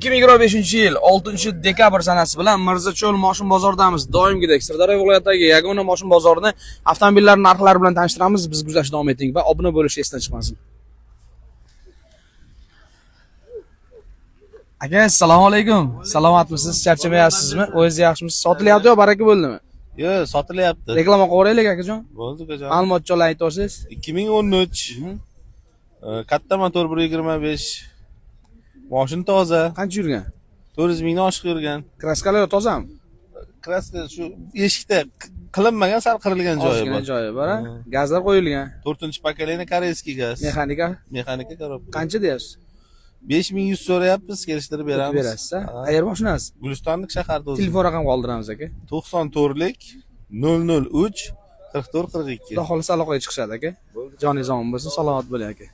2025-yil 6-dekabr sanasi bilan Mirzacho'l moshin bozoridamiz. Doimgidek Sirdaryo viloyatidagi yagona moshin bozorini avtomobillar narxlari bilan tanishtiramiz. Biz kuzatishda davom eting va obuna bo'lish esdan chiqmasin. Aka, assalomu alaykum. Salomatmisiz? Charchamayapsizmi? O'zingiz yaxshimisiz? Sotilyapti yo baraka bo'ldimi? Yo'q, sotilyapti. Reklama qilaveraylik akajon. Bo'ldi akajon. Ma'lumotlarni aytib olsangiz. 2013 katta motor 125. Mashin toza. Qancha yurgan? 400 mingdan oshiq yurgan. Kraskalari tozami? Kraska shu eshikda qilinmagan, sal qirilgan joyi bor. Joyi bor, ha? Gazlar qo'yilgan. 4-pokoleniya koreyskiy gaz. Mexanika korobka. qancha deyapsiz? 5100 so'rayapmiz, kelishtirib beramiz. Berasiz, ha? Qayer mashinasi? Gulistonlik shaharda o'zi. Telefon raqam qoldiramiz aka. 94lik 003 44 42. Xudo xolisa aloqaga chiqishadi aka. Joningiz omon bo'lsin, salomat bo'ling aka.